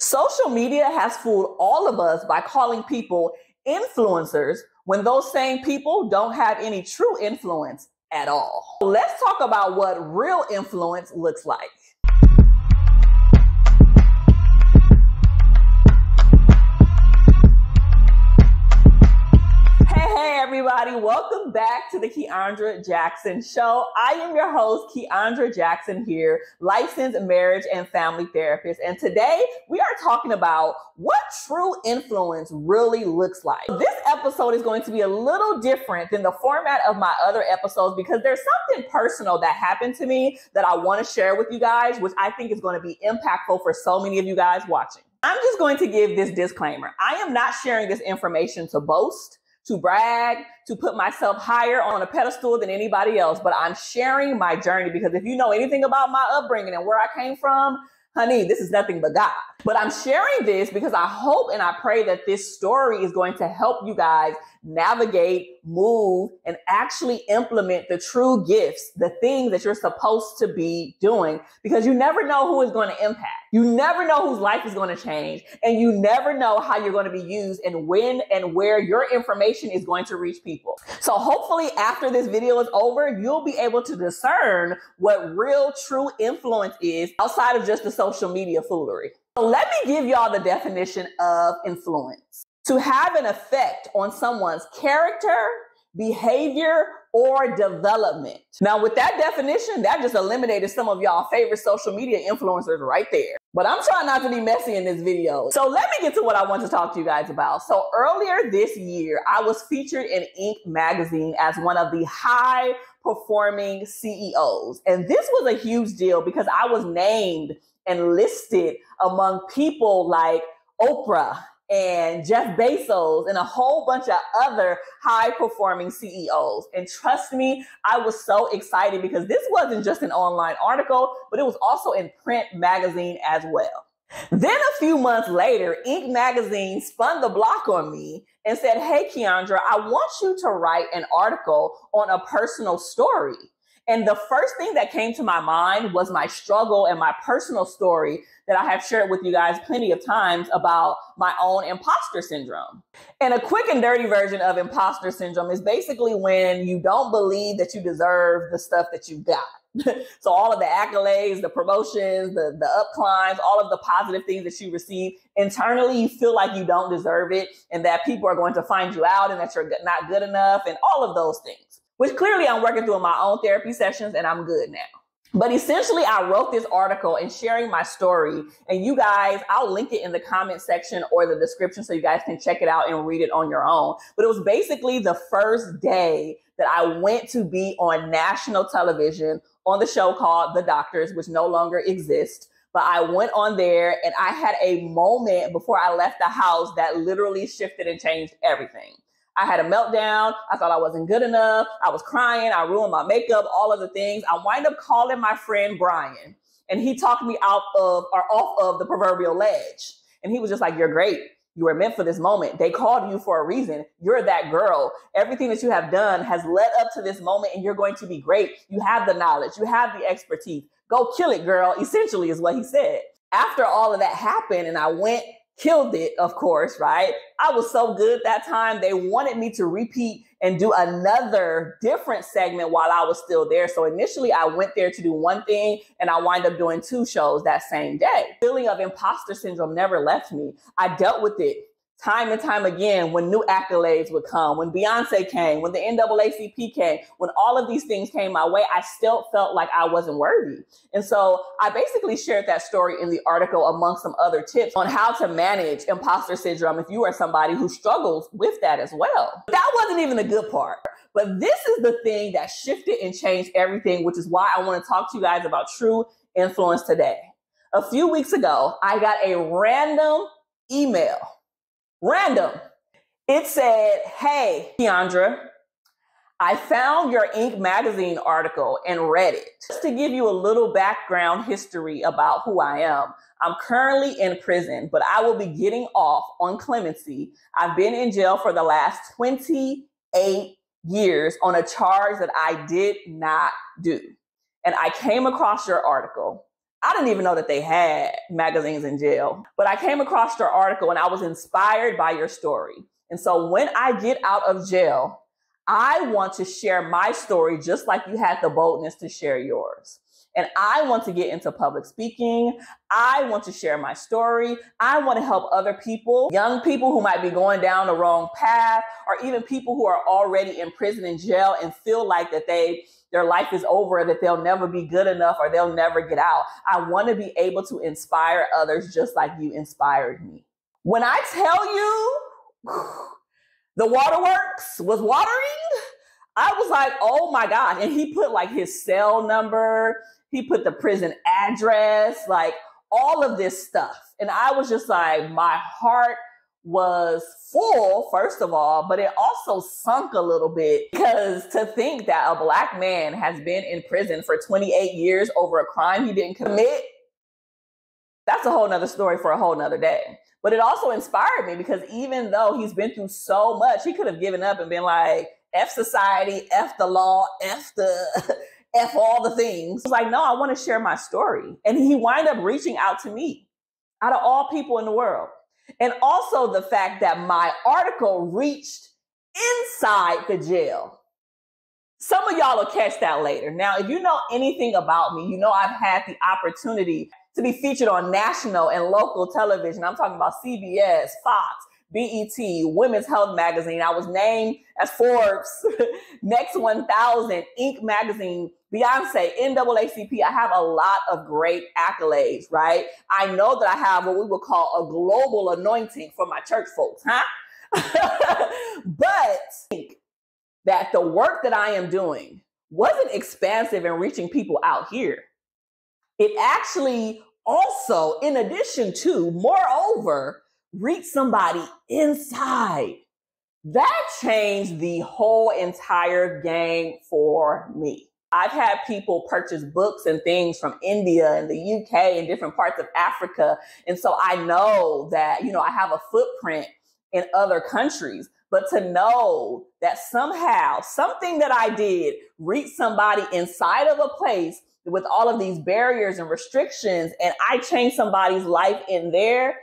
Social media has fooled all of us by calling people influencers when those same people don't have any true influence at all. Let's talk about what real influence looks like. Hey everybody, welcome back to the Keandra Jackson Show. I am your host, Keandra Jackson here, licensed marriage and family therapist. And today we are talking about what true influence really looks like. This episode is going to be a little different than the format of my other episodes because there's something personal that happened to me that I want to share with you guys, which I think is going to be impactful for so many of you guys watching. I'm just going to give this disclaimer. I am not sharing this information to boast, to brag, to put myself higher on a pedestal than anybody else, but I'm sharing my journey because if you know anything about my upbringing and where I came from, honey, this is nothing but God. But I'm sharing this because I hope and I pray that this story is going to help you guys navigate, move, and actually implement the true gifts, the things that you're supposed to be doing, because you never know who is going to impact. You never know whose life is going to change, and you never know how you're going to be used and when and where your information is going to reach people. So hopefully after this video is over, you'll be able to discern what real true influence is outside of just the social media foolery. So let me give y'all the definition of influence. To have an effect on someone's character, behavior, or development. Now, with that definition, that just eliminated some of y'all favorite social media influencers right there. But I'm trying not to be messy in this video. So let me get to what I want to talk to you guys about. So earlier this year, I was featured in Inc. magazine as one of the high performing CEOs. And this was a huge deal because I was named and listed among people like Oprah and Jeff Bezos and a whole bunch of other high-performing CEOs. And trust me, I was so excited because this wasn't just an online article, but it was also in print magazine as well. Then a few months later, Inc. magazine spun the block on me and said, hey, Keandra, I want you to write an article on a personal story. And the first thing that came to my mind was my struggle and my personal story that I have shared with you guys plenty of times about my own imposter syndrome. And a quick and dirty version of imposter syndrome is basically when you don't believe that you deserve the stuff that you got. So all of the accolades, the promotions, the up climbs, all of the positive things that you receive, internally you feel like you don't deserve it and that people are going to find you out and that you're not good enough and all of those things, which clearly I'm working through in my own therapy sessions and I'm good now. But essentially, I wrote this article and sharing my story. And you guys, I'll link it in the comment section or the description so you guys can check it out and read it on your own. But it was basically the first day that I went to be on national television on the show called The Doctors, which no longer exists. But I went on there and I had a moment before I left the house that literally shifted and changed everything. I had a meltdown. I thought I wasn't good enough. I was crying. I ruined my makeup, all of the things. I wind up calling my friend Brian, and he talked me out of or off of the proverbial ledge. And he was just like, you're great. You were meant for this moment. They called you for a reason. You're that girl. Everything that you have done has led up to this moment, and you're going to be great. You have the knowledge. You have the expertise. Go kill it, girl, essentially is what he said. After all of that happened, and I went, killed it, of course, right? I was so good that time. They wanted me to repeat and do another different segment while I was still there. So initially I went there to do one thing and I wind up doing 2 shows that same day. The feeling of imposter syndrome never left me. I dealt with it time and time again when new accolades would come, when Beyonce came, when the NAACP came, when all of these things came my way, I still felt like I wasn't worthy. And so I basically shared that story in the article among some other tips on how to manage imposter syndrome if you are somebody who struggles with that as well. That wasn't even the good part. But this is the thing that shifted and changed everything, which is why I want to talk to you guys about true influence today. A few weeks ago, I got a random email. Random. It said, hey, Keandra, I found your Inc. magazine article and read it. Just to give you a little background history about who I am, I'm currently in prison, but I will be getting off on clemency. I've been in jail for the last 28 years on a charge that I did not do. And I came across your article. I didn't even know that they had magazines in jail, but I came across your article and I was inspired by your story. And so when I get out of jail, I want to share my story just like you had the boldness to share yours. And I want to get into public speaking. I want to share my story. I want to help other people, young people who might be going down the wrong path, or even people who are already in prison and jail and feel like that their life is over, that they'll never be good enough or they'll never get out. I want to be able to inspire others just like you inspired me. When I tell you the waterworks was watering, I was like, oh my God. And he put like his cell number, he put the prison address, like all of this stuff. And I was just like, my heart was full, first of all, but it also sunk a little bit, because to think that a Black man has been in prison for 28 years over a crime he didn't commit, that's a whole nother story for a whole nother day. But it also inspired me, because even though he's been through so much, he could have given up and been like, F society, F the law, F all the things. I was like, no, I want to share my story. And he wound up reaching out to me, out of all people in the world. And also the fact that my article reached inside the jail. Some of y'all will catch that later. Now, if you know anything about me, you know I've had the opportunity to be featured on national and local television. I'm talking about CBS, Fox, BET, Women's Health Magazine. I was named as Forbes Next 1000, Inc. Magazine, Beyonce, NAACP. I have a lot of great accolades, right? I know that I have what we would call a global anointing for my church folks, huh? But that the work that I am doing wasn't expansive and reaching people out here. It actually also, in addition to, moreover, reach somebody inside. That changed the whole entire game for me. I've had people purchase books and things from India and the UK and different parts of Africa. And so I know that, I have a footprint in other countries, but to know that somehow something that I did reached somebody inside of a place with all of these barriers and restrictions, and I changed somebody's life in there,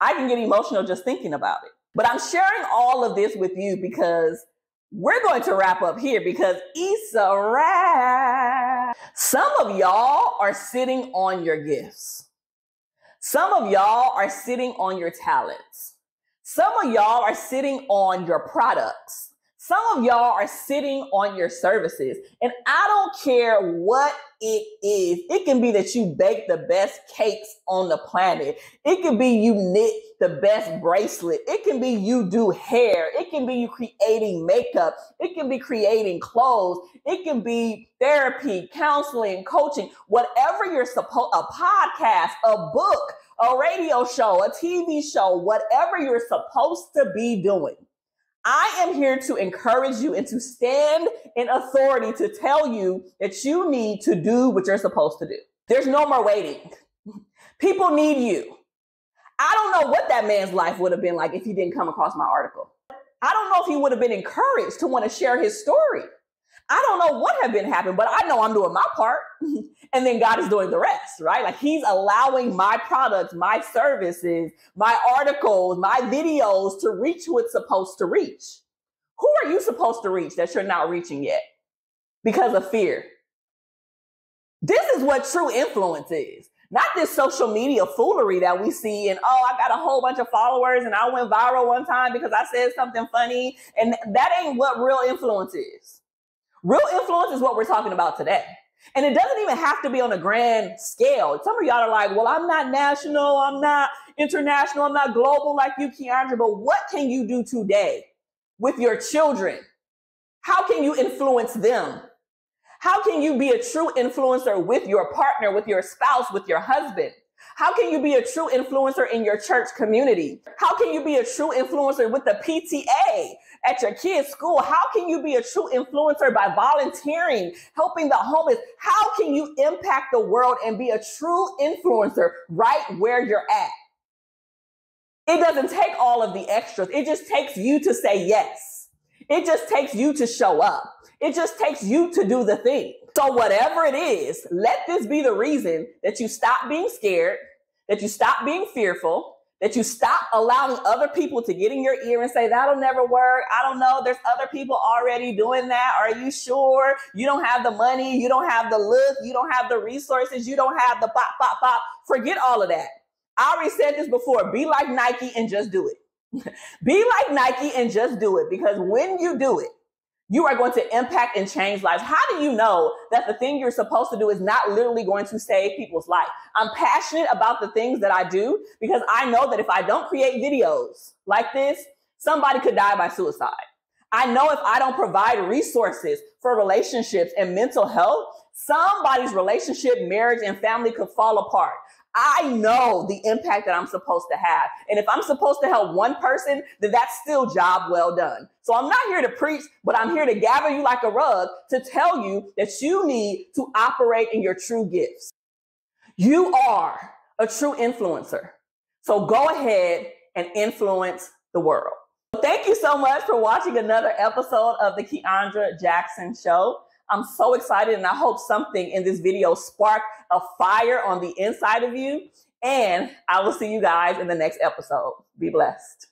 I can get emotional just thinking about it. But I'm sharing all of this with you because we're going to wrap up here, because it's a wrap. Some of y'all are sitting on your gifts. Some of y'all are sitting on your talents. Some of y'all are sitting on your products. Some of y'all are sitting on your services. And I don't care what it is. It can be that you bake the best cakes on the planet. It can be you knit the best bracelet. It can be you do hair. It can be you creating makeup. It can be creating clothes. It can be therapy, counseling, coaching, whatever you're supposed, a podcast, a book, a radio show, a TV show, whatever you're supposed to be doing. I am here to encourage you and to stand in authority to tell you that you need to do what you're supposed to do. There's no more waiting. People need you. I don't know what that man's life would have been like if he didn't come across my article. I don't know if he would have been encouraged to want to share his story. I don't know what had been happening, but I know I'm doing my part. And then God is doing the rest, right? Like he's allowing my products, my services, my articles, my videos to reach who it's supposed to reach. Who are you supposed to reach that you're not reaching yet because of fear? This is what true influence is. Not this social media foolery that we see and, I got a whole bunch of followers and I went viral one time because I said something funny. And that ain't what real influence is. Real influence is what we're talking about today. And it doesn't even have to be on a grand scale. Some of y'all are like, well, I'm not national, I'm not international, I'm not global like you, Keandra, but what can you do today with your children? How can you influence them? How can you be a true influencer with your partner, with your spouse, with your husband? How can you be a true influencer in your church community? How can you be a true influencer with the PTA at your kids' school? How can you be a true influencer by volunteering, helping the homeless? How can you impact the world and be a true influencer right where you're at? It doesn't take all of the extras. It just takes you to say yes. It just takes you to show up. It just takes you to do the thing. So whatever it is, let this be the reason that you stop being scared, that you stop being fearful, that you stop allowing other people to get in your ear and say, that'll never work. I don't know. There's other people already doing that. Are you sure? You don't have the money. You don't have the look. You don't have the resources. You don't have the pop, pop, pop. Forget all of that. I already said this before. Be like Nike and just do it. Be like Nike and just do it, because when you do it, you are going to impact and change lives. How do you know that the thing you're supposed to do is not literally going to save people's life? I'm passionate about the things that I do because I know that if I don't create videos like this, somebody could die by suicide. I know if I don't provide resources for relationships and mental health, somebody's relationship, marriage, and family could fall apart. I know the impact that I'm supposed to have. And if I'm supposed to help one person, then that's still job well done. So I'm not here to preach, but I'm here to gather you like a rug to tell you that you need to operate in your true gifts. You are a true influencer. So go ahead and influence the world. Thank you so much for watching another episode of the Keandra Jackson Show. I'm so excited, and I hope something in this video sparked a fire on the inside of you. And I will see you guys in the next episode. Be blessed.